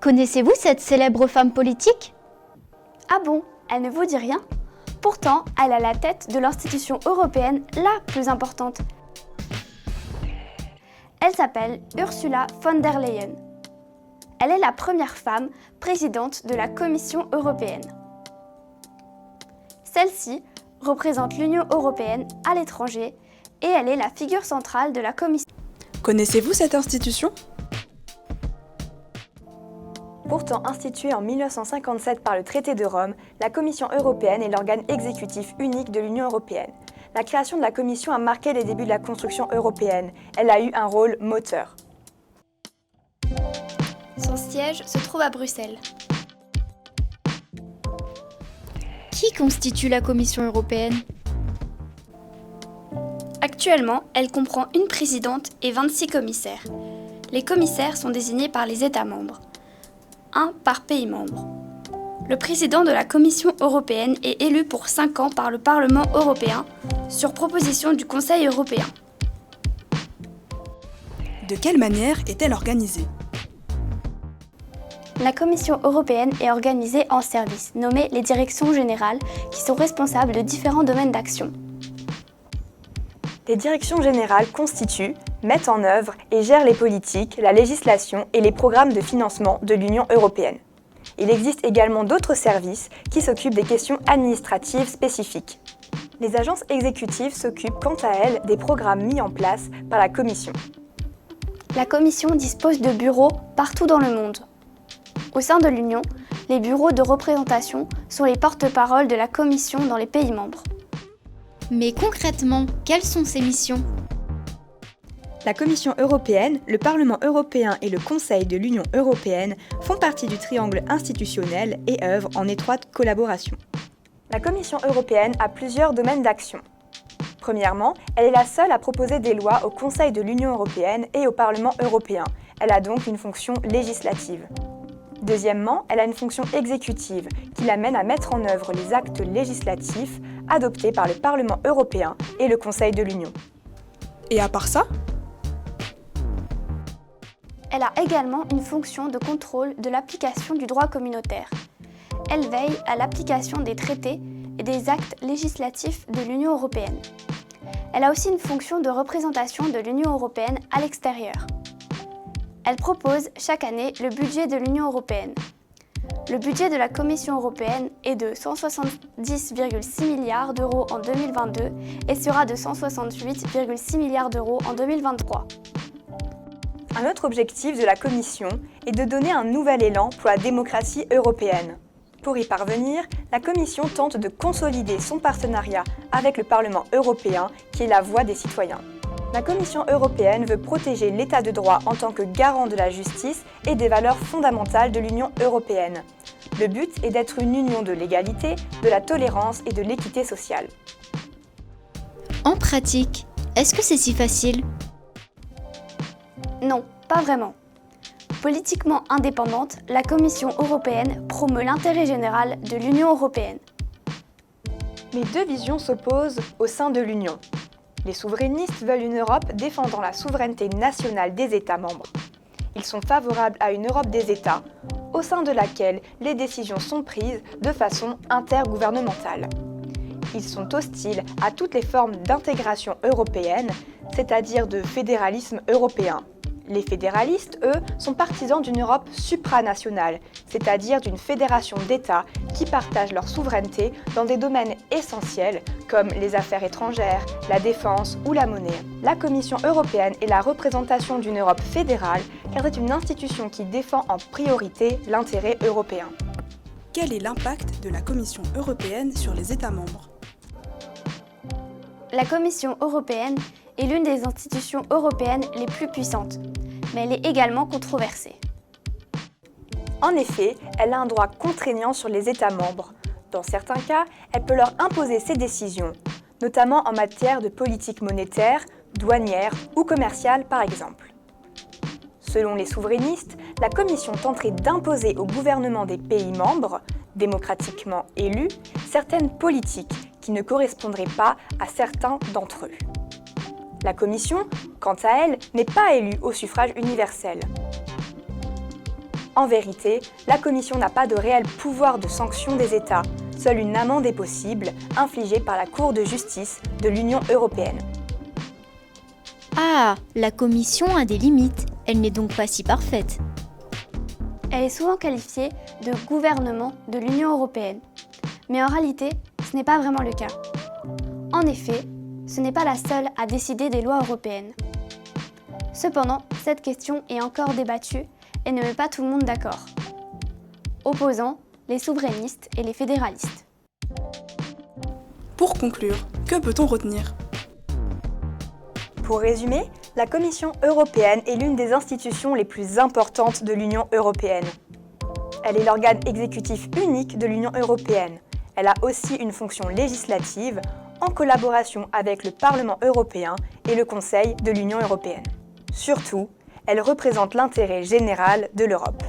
Connaissez-vous cette célèbre femme politique ? Ah bon, elle ne vous dit rien ? Pourtant, elle a la tête de l'institution européenne la plus importante. Elle s'appelle Ursula von der Leyen. Elle est la première femme présidente de la Commission européenne. Celle-ci représente l'Union européenne à l'étranger et elle est la figure centrale de la Commission. Connaissez-vous cette institution ? Pourtant instituée en 1957 par le traité de Rome, la Commission européenne est l'organe exécutif unique de l'Union européenne. La création de la Commission a marqué les débuts de la construction européenne. Elle a eu un rôle moteur. Son siège se trouve à Bruxelles. Qui constitue la Commission européenne ? Actuellement, elle comprend une présidente et 26 commissaires. Les commissaires sont désignés par les États membres, un par pays membre. Le président de la Commission européenne est élu pour 5 ans par le Parlement européen sur proposition du Conseil européen. De quelle manière est-elle organisée ? La Commission européenne est organisée en services, nommés les directions générales, qui sont responsables de différents domaines d'action. Les directions générales constituent, mettent en œuvre et gèrent les politiques, la législation et les programmes de financement de l'Union européenne. Il existe également d'autres services qui s'occupent des questions administratives spécifiques. Les agences exécutives s'occupent quant à elles des programmes mis en place par la Commission. La Commission dispose de bureaux partout dans le monde. Au sein de l'Union, les bureaux de représentation sont les porte-paroles de la Commission dans les pays membres. Mais concrètement, quelles sont ses missions ? La Commission européenne, le Parlement européen et le Conseil de l'Union européenne font partie du triangle institutionnel et œuvrent en étroite collaboration. La Commission européenne a plusieurs domaines d'action. Premièrement, elle est la seule à proposer des lois au Conseil de l'Union européenne et au Parlement européen. Elle a donc une fonction législative. Deuxièmement, elle a une fonction exécutive qui l'amène à mettre en œuvre les actes législatifs adoptés par le Parlement européen et le Conseil de l'Union. Et à part ça ? Elle a également une fonction de contrôle de l'application du droit communautaire. Elle veille à l'application des traités et des actes législatifs de l'Union européenne. Elle a aussi une fonction de représentation de l'Union européenne à l'extérieur. Elle propose chaque année le budget de l'Union européenne. Le budget de la Commission européenne est de 170,6 milliards d'euros en 2022 et sera de 168,6 milliards d'euros en 2023. Un autre objectif de la Commission est de donner un nouvel élan pour la démocratie européenne. Pour y parvenir, la Commission tente de consolider son partenariat avec le Parlement européen, qui est la voix des citoyens. La Commission européenne veut protéger l'état de droit en tant que garant de la justice et des valeurs fondamentales de l'Union européenne. Le but est d'être une union de l'égalité, de la tolérance et de l'équité sociale. En pratique, est-ce que c'est si facile ? Non, pas vraiment. Politiquement indépendante, la Commission européenne promeut l'intérêt général de l'Union européenne. Mais deux visions s'opposent au sein de l'Union. Les souverainistes veulent une Europe défendant la souveraineté nationale des États membres. Ils sont favorables à une Europe des États, au sein de laquelle les décisions sont prises de façon intergouvernementale. Ils sont hostiles à toutes les formes d'intégration européenne, c'est-à-dire de fédéralisme européen. Les fédéralistes, eux, sont partisans d'une Europe supranationale, c'est-à-dire d'une fédération d'États qui partagent leur souveraineté dans des domaines essentiels comme les affaires étrangères, la défense ou la monnaie. La Commission européenne est la représentation d'une Europe fédérale car c'est une institution qui défend en priorité l'intérêt européen. Quel est l'impact de la Commission européenne sur les États membres ? La Commission européenne est l'une des institutions européennes les plus puissantes, mais elle est également controversée. En effet, elle a un droit contraignant sur les États membres. Dans certains cas, elle peut leur imposer ses décisions, notamment en matière de politique monétaire, douanière ou commerciale par exemple. Selon les souverainistes, la Commission tenterait d'imposer au gouvernement des pays membres, démocratiquement élus, certaines politiques qui ne correspondraient pas à certains d'entre eux. La Commission, quant à elle, n'est pas élue au suffrage universel. En vérité, la Commission n'a pas de réel pouvoir de sanction des États. Seule une amende est possible, infligée par la Cour de justice de l'Union européenne. Ah, la Commission a des limites. Elle n'est donc pas si parfaite. Elle est souvent qualifiée de gouvernement de l'Union européenne. Mais en réalité, ce n'est pas vraiment le cas. En effet, ce n'est pas la seule à décider des lois européennes. Cependant, cette question est encore débattue et ne met pas tout le monde d'accord, opposant les souverainistes et les fédéralistes. Pour conclure, que peut-on retenir ? Pour résumer, la Commission européenne est l'une des institutions les plus importantes de l'Union européenne. Elle est l'organe exécutif unique de l'Union européenne. Elle a aussi une fonction législative en collaboration avec le Parlement européen et le Conseil de l'Union européenne. Surtout, elle représente l'intérêt général de l'Europe.